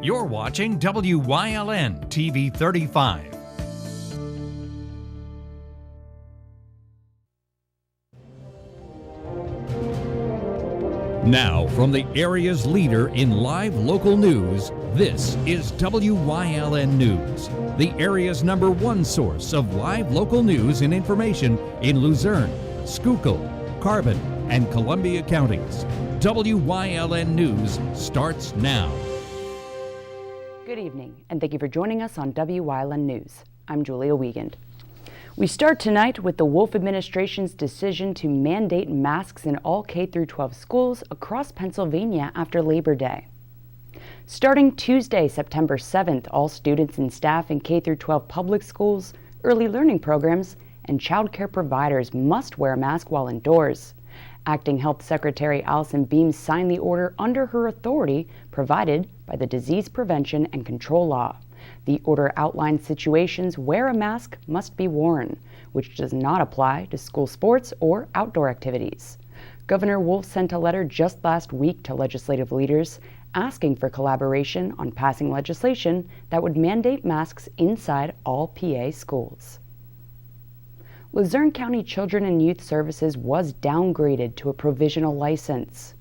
You're watching WYLN TV 35. Now, from the area's leader in live local news, this is WYLN News, the area's #1 source of live local news and information in Luzerne, Schuylkill, Carbon, and Columbia counties. WYLN News starts now. Good evening, and thank you for joining us on WYLN News. I'm Julia Wiegand. We start tonight with the Wolf administration's decision to mandate masks in all K-12 schools across Pennsylvania after Labor Day. Starting Tuesday, September 7th, all students and staff in K-12 public schools, early learning programs, and child care providers must wear a mask while indoors. Acting Health Secretary Allison Beams signed the order under her authority provided by the Disease Prevention and Control Law. The order outlines situations where a mask must be worn, which does not apply to school sports or outdoor activities. Governor Wolf sent a letter just last week to legislative leaders asking for collaboration on passing legislation that would mandate masks inside all PA schools. Luzerne County Children and Youth Services was downgraded to a provisional license.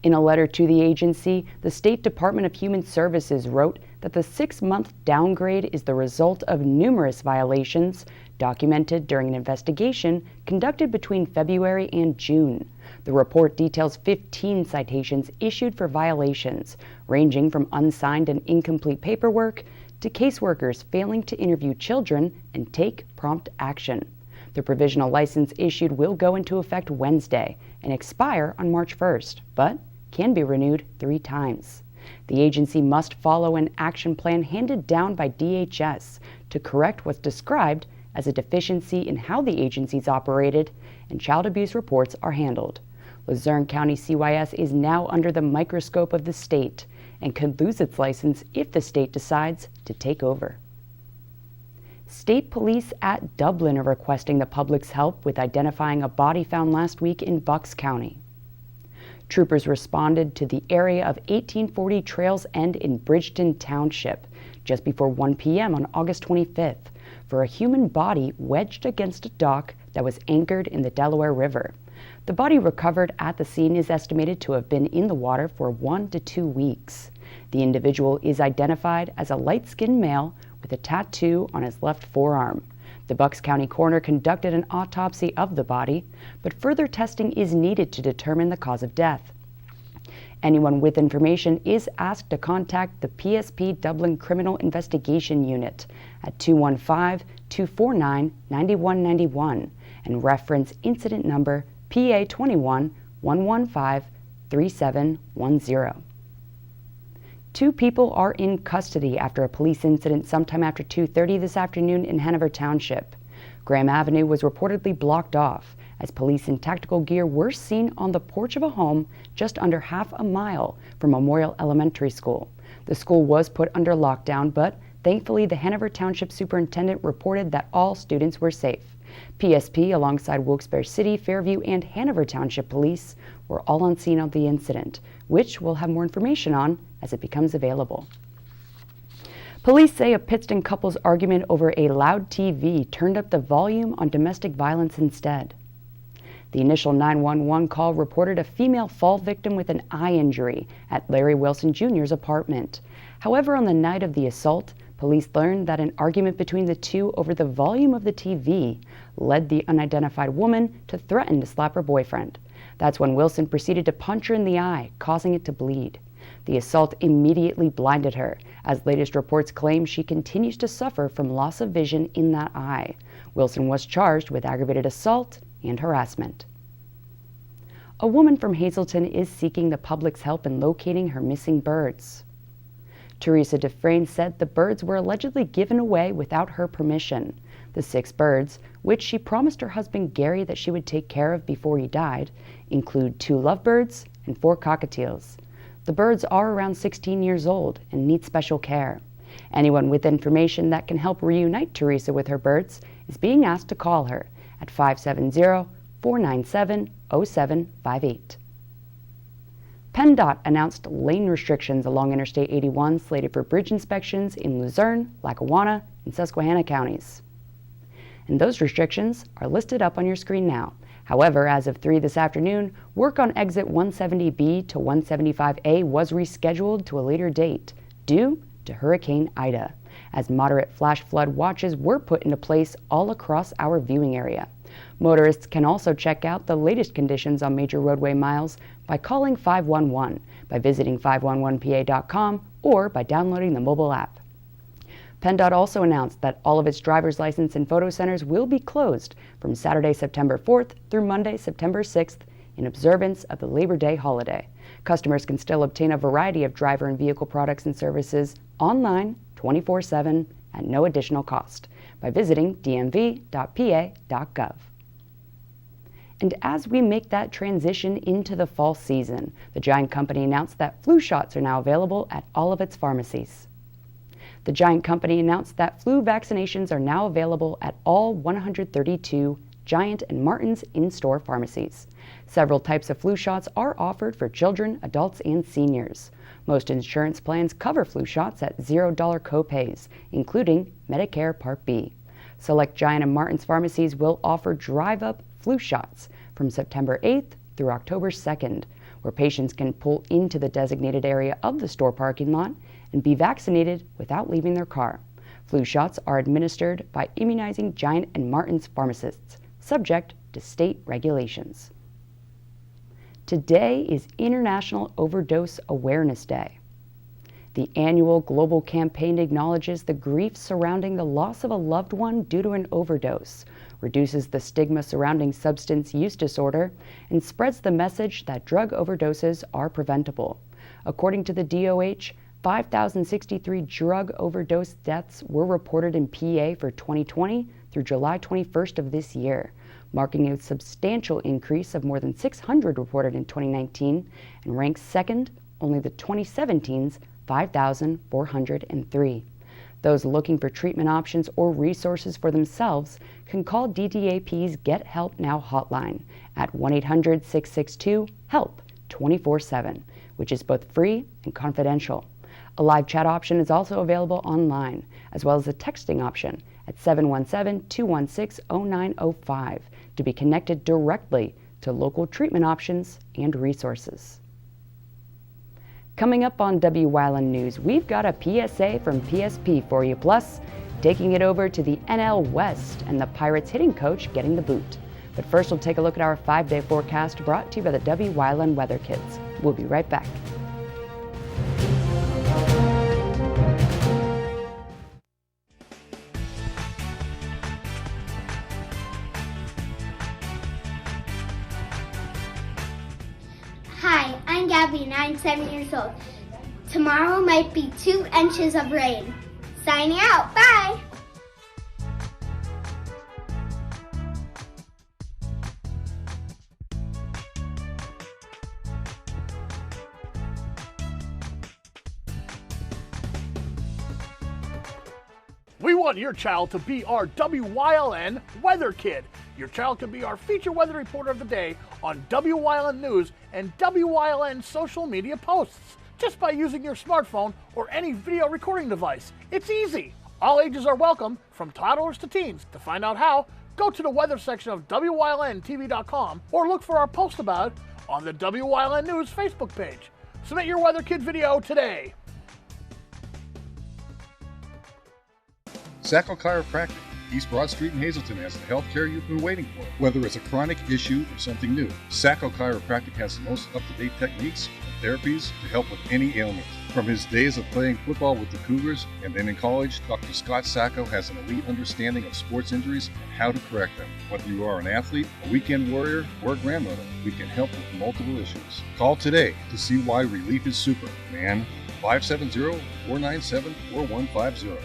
In a letter to the agency, the State Department of Human Services wrote that the 6-month downgrade is the result of numerous violations documented during an investigation conducted between February and June. The report details 15 citations issued for violations, ranging from unsigned and incomplete paperwork to caseworkers failing to interview children and take prompt action. The provisional license issued will go into effect Wednesday and expire on March 1st, but can be renewed 3 times. The agency must follow an action plan handed down by DHS to correct what's described as a deficiency in how the agency's operated and child abuse reports are handled. Luzerne County CYS is now under the microscope of the state and could lose its license if the state decides to take over. State police at Dublin are requesting the public's help with identifying a body found last week in Bucks County. Troopers responded to the area of 1840 Trails End in Bridgeton Township just before 1 p.m. on August 25th for a human body wedged against a dock that was anchored in the Delaware River. The body recovered at the scene is estimated to have been in the water for 1 to 2 weeks. The individual is identified as a light-skinned male with a tattoo on his left forearm. The Bucks County coroner conducted an autopsy of the body, but further testing is needed to determine the cause of death. Anyone with information is asked to contact the PSP Dublin Criminal Investigation Unit at 215-249-9191 and reference incident number PA21-115-3710. 2 people are in custody after a police incident sometime after 2:30 this afternoon in Hanover Township. Graham Avenue was reportedly blocked off as police in tactical gear were seen on the porch of a home just under half a mile from Memorial Elementary School. The school was put under lockdown, but thankfully the Hanover Township Superintendent reported that all students were safe. PSP, alongside Wilkes-Barre City, Fairview, and Hanover Township Police were all on scene of the incident, which we'll have more information on as it becomes available. Police say a Pittston couple's argument over a loud TV turned up the volume on domestic violence instead. The initial 911 call reported a female fall victim with an eye injury at Larry Wilson Jr.'s apartment. However, on the night of the assault, police learned that an argument between the two over the volume of the TV led the unidentified woman to threaten to slap her boyfriend. That's when Wilson proceeded to punch her in the eye, causing it to bleed. The assault immediately blinded her, as latest reports claim she continues to suffer from loss of vision in that eye. Wilson was charged with aggravated assault and harassment. A woman from Hazleton is seeking the public's help in locating her missing birds. Teresa Dufresne said the birds were allegedly given away without her permission. The 6 birds, which she promised her husband Gary that she would take care of before he died, include 2 lovebirds and 4 cockatiels. The birds are around 16 years old and need special care. Anyone with information that can help reunite Teresa with her birds is being asked to call her at 570-497-0758. PennDOT announced lane restrictions along Interstate 81 slated for bridge inspections in Luzerne, Lackawanna, and Susquehanna counties. And those restrictions are listed up on your screen now. However, as of 3 this afternoon, work on exit 170B to 175A was rescheduled to a later date due to Hurricane Ida, as moderate flash flood watches were put into place all across our viewing area. Motorists can also check out the latest conditions on major roadway miles by calling 511, by visiting 511pa.com, or by downloading the mobile app. PennDOT also announced that all of its driver's license and photo centers will be closed from Saturday, September 4th through Monday, September 6th in observance of the Labor Day holiday. Customers can still obtain a variety of driver and vehicle products and services online 24/7 at no additional cost by visiting dmv.pa.gov. And as we make that transition into the fall season, the Giant Company announced that flu shots are now available at all of its pharmacies. The Giant Company announced that flu vaccinations are now available at all 132 Giant and Martin's in-store pharmacies. Several types of flu shots are offered for children, adults, and seniors. Most insurance plans cover flu shots at $0 copays, including Medicare Part B. Select Giant and Martin's pharmacies will offer drive-up flu shots from September 8th through October 2nd, where patients can pull into the designated area of the store parking lot and be vaccinated without leaving their car. Flu shots are administered by immunizing Giant and Martin's pharmacists, subject to state regulations. Today is International Overdose Awareness Day. The annual global campaign acknowledges the grief surrounding the loss of a loved one due to an overdose, reduces the stigma surrounding substance use disorder, and spreads the message that drug overdoses are preventable. According to the DOH, 5,063 drug overdose deaths were reported in PA for 2020 through July 21st of this year, marking a substantial increase of more than 600 reported in 2019 and ranks second only the 2017's 5,403. Those looking for treatment options or resources for themselves can call DDAP's Get Help Now hotline at 1-800-662-HELP 24/7, which is both free and confidential. A live chat option is also available online, as well as a texting option at 717-216-0905 to be connected directly to local treatment options and resources. Coming up on Wyln News, we've got a PSA from PSP for you, plus taking it over to the NL West and the Pirates hitting coach getting the boot. But first, we'll take a look at our 5-day forecast brought to you by the Wyln Weather Kids. We'll be right back. Hi, I'm Gabby and I'm 7 years old. Tomorrow might be 2 inches of rain. Signing out. Bye! We want your child to be our WYLN Weather Kid. Your child can be our feature weather reporter of the day on WYLN News and WYLN social media posts, just by using your smartphone or any video recording device. It's easy. All ages are welcome, from toddlers to teens. To find out how, go to the weather section of WYLNTV.com or look for our post about it on the WYLN News Facebook page. Submit your Weather Kid video today. Sacco Chiropractic, East Broad Street in Hazleton has the health care you've been waiting for. Whether it's a chronic issue or something new, Sacco Chiropractic has the most up-to-date techniques and therapies to help with any ailment. From his days of playing football with the Cougars and then in college, Dr. Scott Sacco has an elite understanding of sports injuries and how to correct them. Whether you are an athlete, a weekend warrior, or a grandmother, we can help with multiple issues. Call today to see why relief is super, man. 570-497-4150.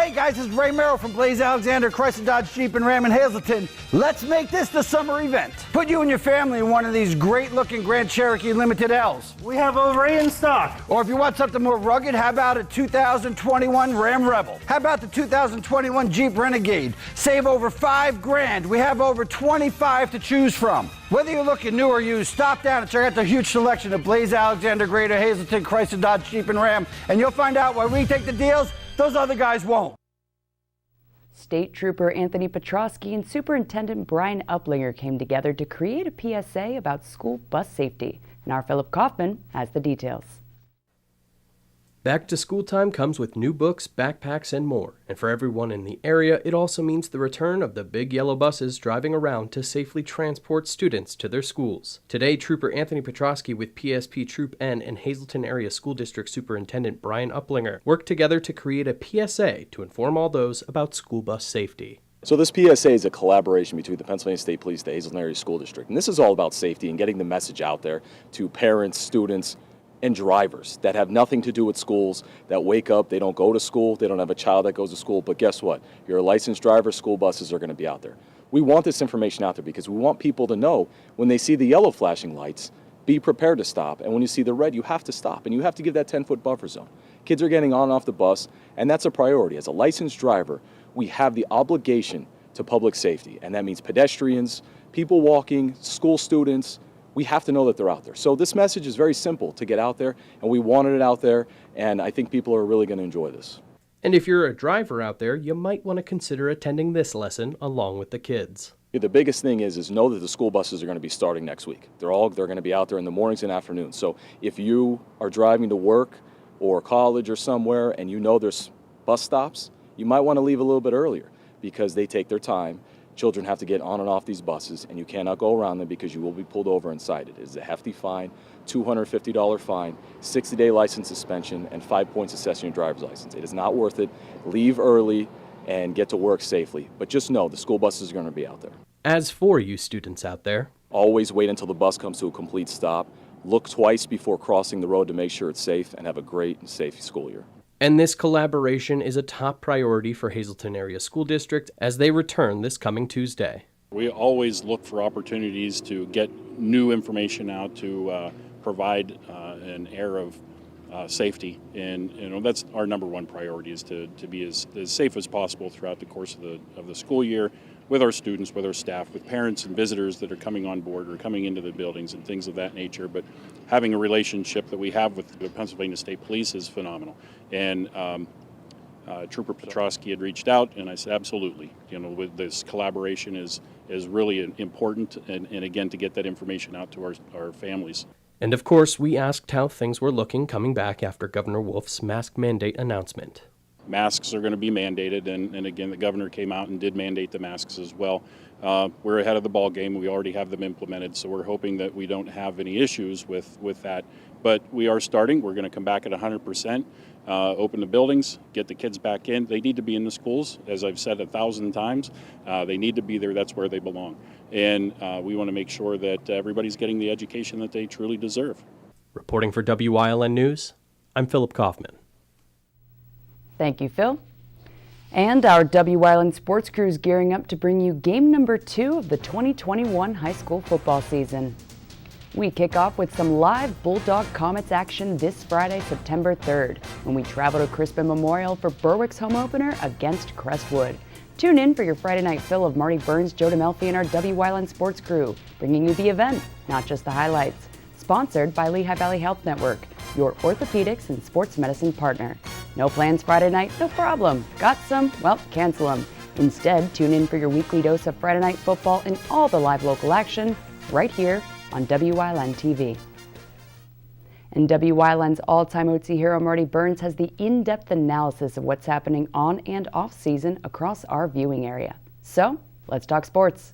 Hey guys, this is Ray Merrill from Blaze Alexander Chrysler Dodge Jeep and Ram in Hazleton. Let's make this the summer event. Put you and your family in one of these great looking Grand Cherokee Limited L's. We have over 8 in stock. Or if you want something more rugged, how about a 2021 Ram Rebel? How about the 2021 Jeep Renegade? Save over $5,000. We have over 25 to choose from. Whether you're looking new or used, stop down and check out the huge selection of Blaze Alexander Greater Hazleton Chrysler Dodge Jeep and Ram, and you'll find out why we take the deals those other guys won't. State Trooper Anthony Petrosky and Superintendent Brian Uplinger came together to create a PSA about school bus safety, and our Philip Kaufman has the details. Back to school time comes with new books, backpacks, and more. And for everyone in the area, it also means the return of the big yellow buses driving around to safely transport students to their schools. Today, Trooper Anthony Petrosky with PSP Troop N and Hazleton Area School District Superintendent Brian Uplinger worked together to create a PSA to inform all those about school bus safety. So this PSA is a collaboration between the Pennsylvania State Police, the Hazleton Area School District, and this is all about safety and getting the message out there to parents, students, and drivers that have nothing to do with schools, that wake up, they don't go to school, they don't have a child that goes to school, but guess what? You're a licensed driver, school buses are going to be out there. We want this information out there because we want people to know when they see the yellow flashing lights, be prepared to stop, and when you see the red, you have to stop, and you have to give that 10-foot buffer zone. Kids are getting on and off the bus, and that's a priority. As a licensed driver, we have the obligation to public safety, and that means pedestrians, people walking, school students. We have to know that they're out there. So this message is very simple to get out there, and we wanted it out there, and I think people are really going to enjoy this. And if you're a driver out there, you might want to consider attending this lesson along with the kids. The biggest thing is know that the school buses are going to be starting next week. They're going to be out there in the mornings and afternoons. So if you are driving to work or college or somewhere and you know there's bus stops, you might want to leave a little bit earlier because they take their time. Children have to get on and off these buses, and you cannot go around them because you will be pulled over and cited. It is a hefty fine, $250 fine, 60-day license suspension, and 5 points assessing your driver's license. It is not worth it. Leave early and get to work safely. But just know the school buses are going to be out there. As for you students out there, always wait until the bus comes to a complete stop. Look twice before crossing the road to make sure it's safe, and have a great and safe school year. And this collaboration is a top priority for Hazleton Area School District as they return this coming Tuesday. We always look for opportunities to get new information out to provide an air of safety, and that's our number one priority, is to be as safe as possible throughout the course of the school year, with our students, with our staff, with parents and visitors that are coming on board or coming into the buildings and things of that nature. But having a relationship that we have with the Pennsylvania State Police is phenomenal. And Trooper Petrosky had reached out, and I said, absolutely. With this collaboration is really important, and again, to get that information out to our families. And of course, we asked how things were looking coming back after Governor Wolf's mask mandate announcement. Masks are going to be mandated, and again, the governor came out and did mandate the masks as well. We're ahead of the ball game. We already have them implemented, so we're hoping that we don't have any issues with that. But we are starting. We're going to come back at 100%, open the buildings, get the kids back in. They need to be in the schools, as I've said 1,000 times. They need to be there. That's where they belong. And we want to make sure that everybody's getting the education that they truly deserve. Reporting for Wyln News, I'm Philip Kaufman. Thank you, Phil. And our Wyln sports crew is gearing up to bring you game number 2 of the 2021 high school football season. We kick off with some live Bulldog Comets action this Friday, September 3rd, when we travel to Crispin Memorial for Berwick's home opener against Crestwood. Tune in for your Friday night fill of Marty Burns, Joe DeMelfi, and our Wyln sports crew, bringing you the event, not just the highlights. Sponsored by Lehigh Valley Health Network, your orthopedics and sports medicine partner. No plans Friday night? No problem. Got some? Well, cancel them. Instead, tune in for your weekly dose of Friday night football and all the live local action right here on Wyln TV. And Wyln's all-time OT hero Marty Burns has the in-depth analysis of what's happening on and off season across our viewing area. So, let's talk sports.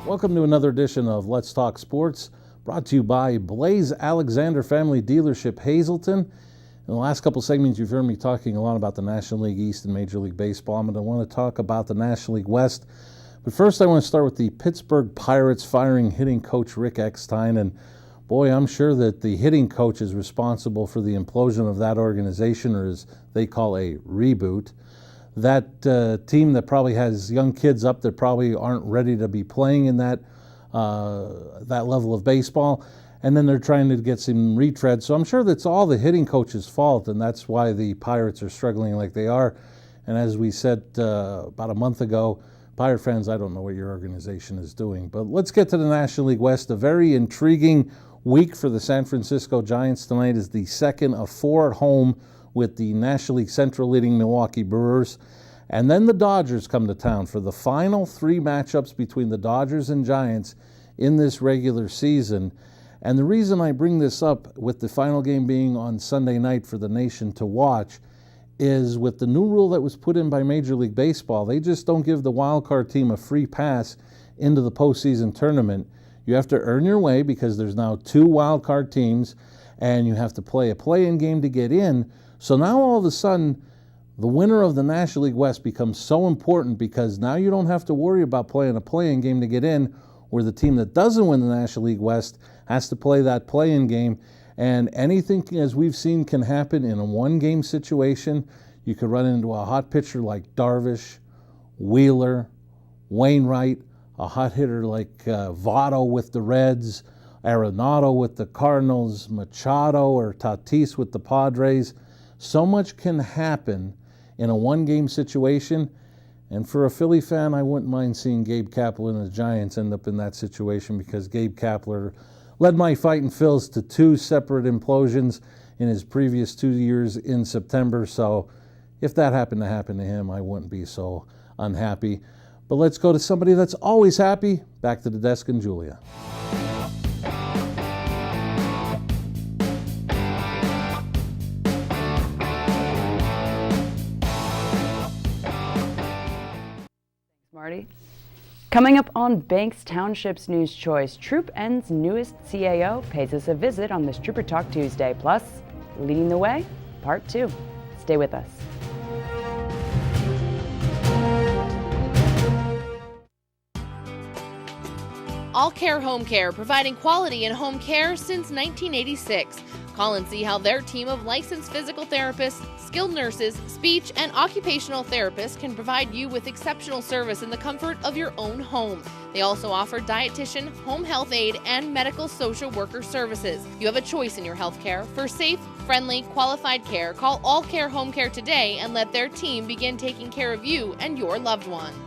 Welcome to another edition of Let's Talk Sports, brought to you by Blaze Alexander Family Dealership, Hazleton. In the last couple segments, you've heard me talking a lot about the National League East and Major League Baseball. I'm going to want to talk about the National League West. But first I want to start with the Pittsburgh Pirates firing hitting coach Rick Eckstein, and boy, I'm sure that the hitting coach is responsible for the implosion of that organization, or as they call a reboot. That team that probably has young kids up that probably aren't ready to be playing in that level of baseball, and then they're trying to get some retread. So I'm sure that's all the hitting coach's fault, and that's why the Pirates are struggling like they are. And as we said about a month ago, Pirate fans, I don't know what your organization is doing. But let's get to the National League West. A very intriguing week for the San Francisco Giants tonight is the second of 4 at home with the National League Central leading Milwaukee Brewers. And then the Dodgers come to town for the final 3 matchups between the Dodgers and Giants in this regular season. And the reason I bring this up, with the final game being on Sunday night for the nation to watch, is with the new rule that was put in by Major League Baseball. They just don't give the wild card team a free pass into the postseason tournament. You have to earn your way because there's now 2 wild card teams, and you have to play a play-in game to get in. So now all of a sudden, the winner of the National League West becomes so important, because now you don't have to worry about playing a play-in game to get in, where the team that doesn't win the National League West has to play that play-in game. And anything, as we've seen, can happen in a one-game situation. You could run into a hot pitcher like Darvish, Wheeler, Wainwright, a hot hitter like Votto with the Reds, Arenado with the Cardinals, Machado or Tatis with the Padres. So much can happen in a one-game situation. And for a Philly fan, I wouldn't mind seeing Gabe Kapler and the Giants end up in that situation, because Gabe Kapler led my Fightin' Phils to 2 separate implosions in his previous 2 years in September. So if that happened to happen to him, I wouldn't be so unhappy. But let's go to somebody that's always happy. Back to the desk and Julia. Marty. Coming up on Banks Township's News Choice, Troop N's newest CAO pays us a visit on this Trooper Talk Tuesday. Plus, Leading the Way, Part 2. Stay with us. All Care Home Care, providing quality in home care since 1986. Call and see how their team of licensed physical therapists, skilled nurses, speech, and occupational therapists can provide you with exceptional service in the comfort of your own home. They also offer dietitian, home health aide, and medical social worker services. You have a choice in your health care. For safe, friendly, qualified care, call All Care Home Care today and let their team begin taking care of you and your loved ones.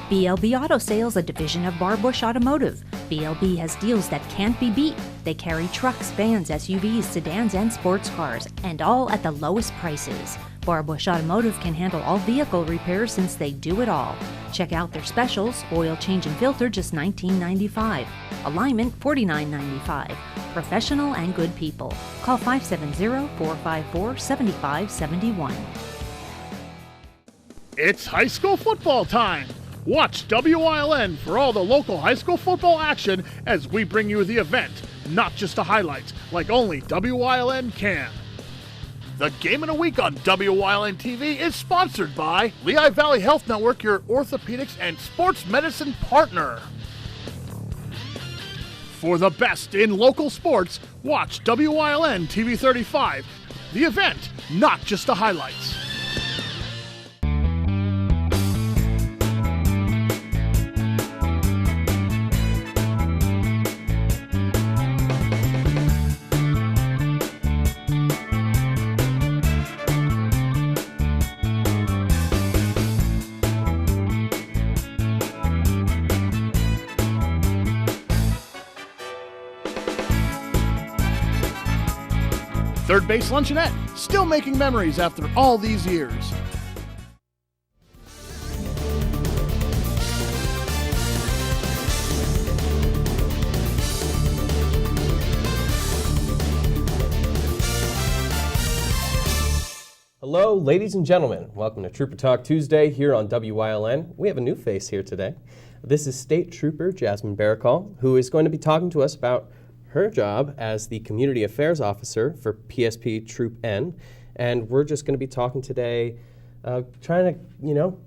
Blb Auto Sales, a division of Bush Automotive. BLB has deals that can't be beat. They carry trucks, vans, SUVs, sedans, and sports cars, and all at the lowest prices. Bush Automotive can handle all vehicle repairs since they do it all. Check out their specials: oil change and filter, just $19.95. Alignment, $49.95. Professional and good people. Call 570-454-7571. It's high school football time. Watch WYLN for all the local high school football action as we bring you the event, not just the highlights, like only WYLN can. The Game of the Week on WYLN TV is sponsored by Lehigh Valley Health Network, your orthopedics and sports medicine partner. For the best in local sports, watch WYLN TV 35, the event, not just the highlights. Third Base Luncheonette, still making memories after all these years. Hello, ladies and gentlemen. Welcome to Trooper Talk Tuesday here on WYLN. We have a new face here today. This is State Trooper Jasmine Baracall, who is going to be talking to us about her job as the Community Affairs Officer for PSP Troop N. And we're just going to be talking today trying to,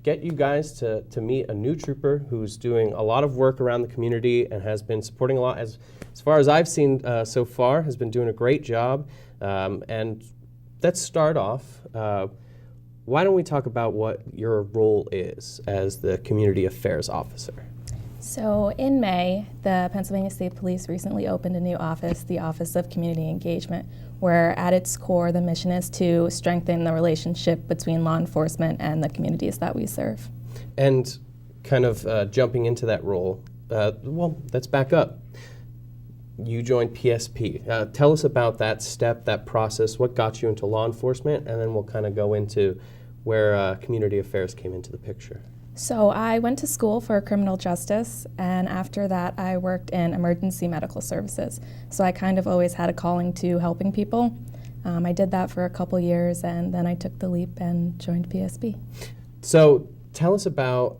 get you guys to meet a new trooper who's doing a lot of work around the community and has been supporting a lot, as far as I've seen so far, has been doing a great job. And let's start off. Why don't we talk about what your role is as the Community Affairs Officer? So in May, the Pennsylvania State Police recently opened a new office, the Office of Community Engagement, where at its core the mission is to strengthen the relationship between law enforcement and the communities that we serve. And kind of jumping into that role, let's back up. You joined PSP. Tell us about that step, that process, what got you into law enforcement, and then we'll kind of go into where community affairs came into the picture. So I went to school for criminal justice, and after that I worked in emergency medical services. So I kind of always had a calling to helping people. I did that for a couple years, and then I took the leap and joined PSP. So tell us about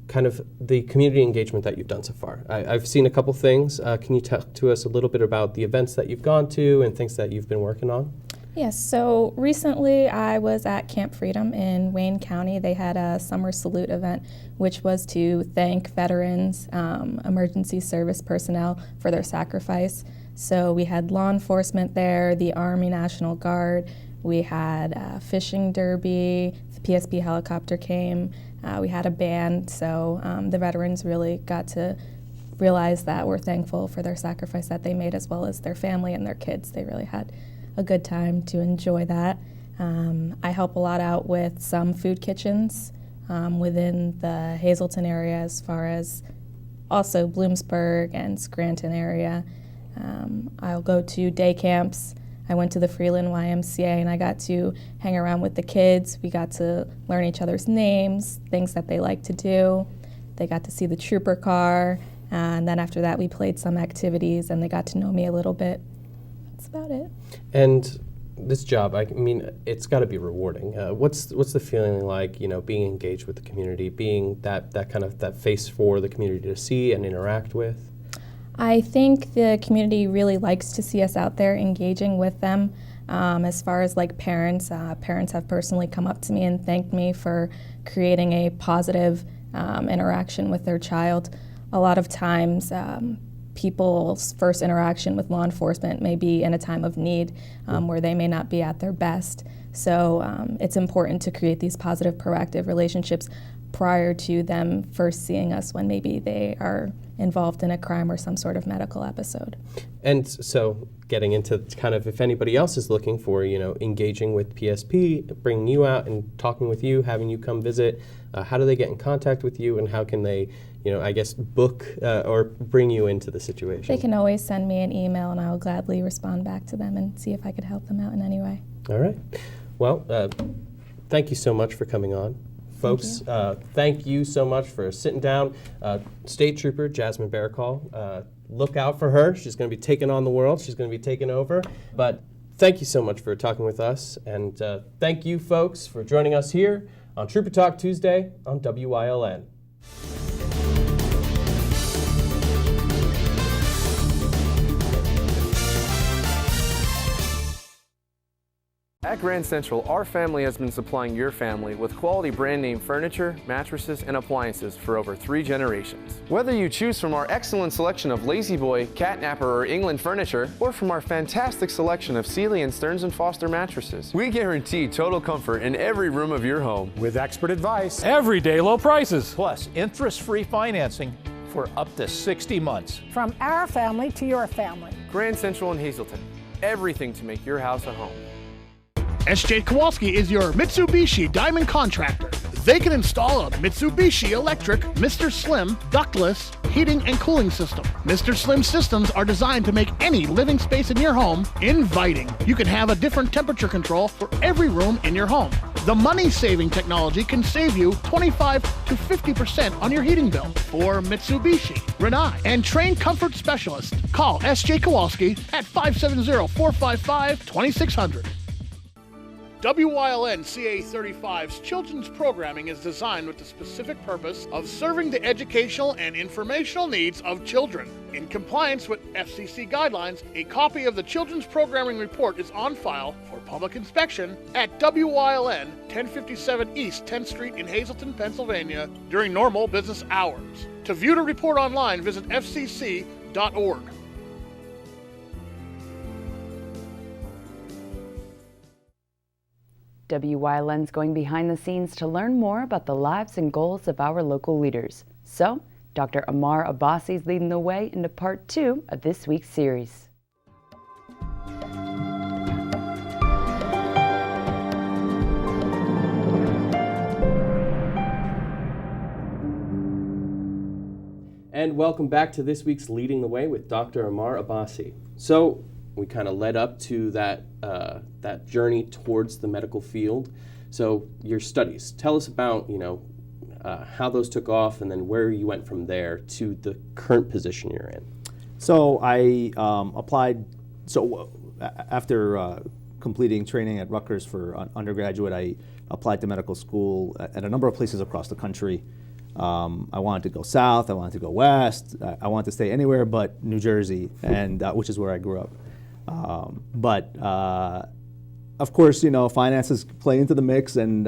kind of the community engagement that you've done so far. I've seen a couple things. Can you talk to us a little bit about the events that you've gone to and things that you've been working on? Yes, so recently I was at Camp Freedom in Wayne County. They had a summer salute event, which was to thank veterans, emergency service personnel for their sacrifice. So we had law enforcement there, the Army National Guard, we had a fishing derby, the PSP helicopter came, we had a band, so the veterans really got to realize that we're thankful for their sacrifice that they made, as well as their family and their kids. They really had a good time to enjoy that. I help a lot out with some food kitchens within the Hazleton area, as far as also Bloomsburg and Scranton area. I'll go to day camps. I went to the Freeland YMCA and I got to hang around with the kids. We got to learn each other's names, things that they like to do. They got to see the trooper car, and then after that we played some activities and they got to know me a little bit. That's about it. And this job, I mean, it's got to be rewarding. What's the feeling like, being engaged with the community, being that kind of that face for the community to see and interact with? I think the community really likes to see us out there engaging with them. As far as like parents have personally come up to me and thanked me for creating a positive interaction with their child. A lot of times, people's first interaction with law enforcement may be in a time of need where they may not be at their best. So it's important to create these positive, proactive relationships prior to them first seeing us when maybe they are involved in a crime or some sort of medical episode. And so getting into kind of if anybody else is looking for, engaging with PSP, bringing you out and talking with you, having you come visit, how do they get in contact with you and how can they, book or bring you into the situation? They can always send me an email and I will gladly respond back to them and see if I could help them out in any way. All right. Well, thank you so much for coming on. Folks, thank you so much for sitting down. State Trooper Jasmine Baracall, look out for her. She's going to be taking on the world. She's going to be taking over. But thank you so much for talking with us. And thank you, folks, for joining us here on Trooper Talk Tuesday on Wyln. At Grand Central, our family has been supplying your family with quality brand name furniture, mattresses, and appliances for over 3 generations. Whether you choose from our excellent selection of Lazy Boy, Catnapper, or England furniture, or from our fantastic selection of Sealy and Stearns & Foster mattresses, we guarantee total comfort in every room of your home. With expert advice, everyday low prices, Plus, interest-free financing for up to 60 months. From our family to your family. Grand Central in Hazleton, everything to make your house a home. SJ Kowalski is your Mitsubishi Diamond Contractor. They can install a Mitsubishi electric Mr. Slim ductless heating and cooling system. Mr. Slim systems are designed to make any living space in your home inviting. You can have a different temperature control for every room in your home. The money-saving technology can save you 25 to 50% on your heating bill. For Mitsubishi, Renai, and trained comfort specialists, call SJ Kowalski at 570-455-2600. WYLN CA35's children's programming is designed with the specific purpose of serving the educational and informational needs of children. In compliance with FCC guidelines, a copy of the Children's Programming Report is on file for public inspection at WYLN 1057 East 10th Street in Hazleton, Pennsylvania during normal business hours. To view the report online, visit fcc.org. WYLN's going behind the scenes to learn more about the lives and goals of our local leaders. So, Dr. Amar Abbasi is leading the way into part 2 of this week's series. And welcome back to this week's Leading the Way with Dr. Amar Abbasi. So, we kind of led up to that journey towards the medical field. So your studies, tell us about how those took off, and then where you went from there to the current position you're in. So I applied. So after completing training at Rutgers for undergraduate, I applied to medical school at a number of places across the country. I wanted to go south. I wanted to go west. I wanted to stay anywhere but New Jersey, and which is where I grew up. But of course, finances play into the mix, and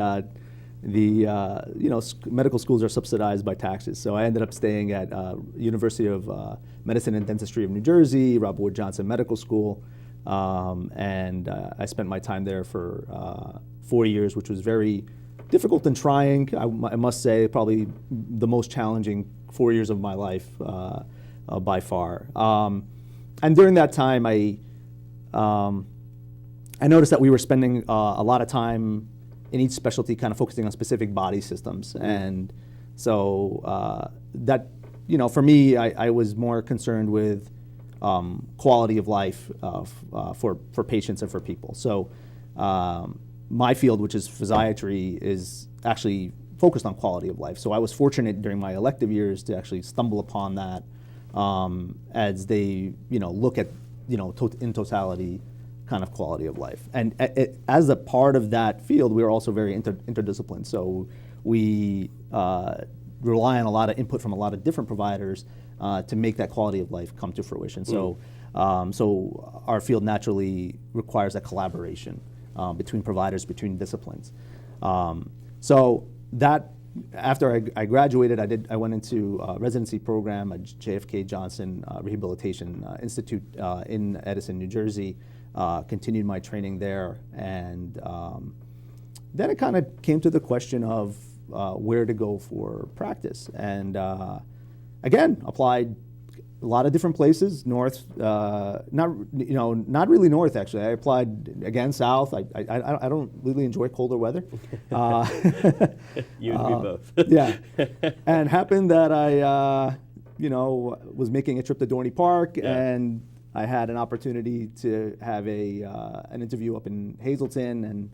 medical schools are subsidized by taxes. So I ended up staying at University of Medicine and Dentistry of New Jersey, Robert Wood Johnson Medical School, and I spent my time there for 4 years, which was very difficult and trying. I must say, probably the most challenging 4 years of my life by far. And during that time, I noticed that we were spending a lot of time in each specialty kind of focusing on specific body systems. And so that, for me, I was more concerned with quality of life for patients and for people. So my field, which is physiatry, is actually focused on quality of life. So I was fortunate during my elective years to actually stumble upon that as they, look at, in totality, kind of quality of life. And as a part of that field, we are also very interdisciplined. So we rely on a lot of input from a lot of different providers to make that quality of life come to fruition. So, so our field naturally requires a collaboration between providers, between disciplines. So that, after I graduated, I went into a residency program at JFK Johnson Rehabilitation Institute in Edison, New Jersey. Continued my training there, and then it kind of came to the question of where to go for practice. And again, applied a lot of different places. North, not really north actually. I applied again south. I don't really enjoy colder weather. You and me both. Yeah, and happened that I was making a trip to Dorney Park, and I had an opportunity to have an interview up in Hazleton, and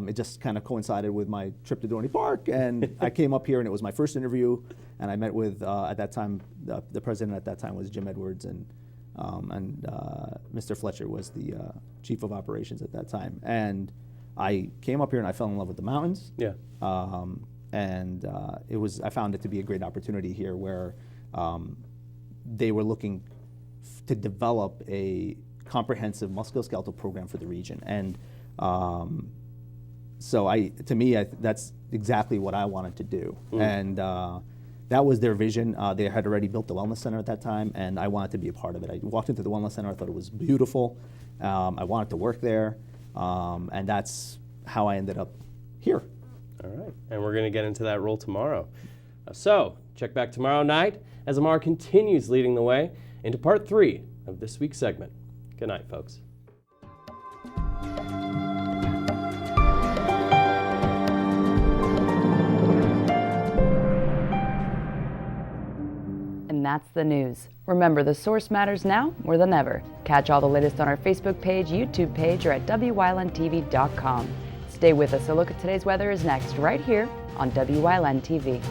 it just kind of coincided with my trip to Dorney Park, and I came up here, and it was my first interview, and I met with, at that time, the president at that time was Jim Edwards, and Mr. Fletcher was the chief of operations at that time. And I came up here and I fell in love with the mountains. Yeah. And I found it to be a great opportunity here where they were looking to develop a comprehensive musculoskeletal program for the region. And so that's exactly what I wanted to do. And that was their vision. They had already built the wellness center at that time, and I wanted to be a part of it. I walked into the wellness center, I thought it was beautiful. I wanted to work there, and that's how I ended up here. All right, and we're gonna get into that role tomorrow. So check back tomorrow night as Amar continues leading the way into part 3 of this week's segment. Good night, folks. And that's the news. Remember, the source matters now more than ever. Catch all the latest on our Facebook page, YouTube page, or at WYLNTV.com. Stay with us. A look at today's weather is next, right here on WYLN TV.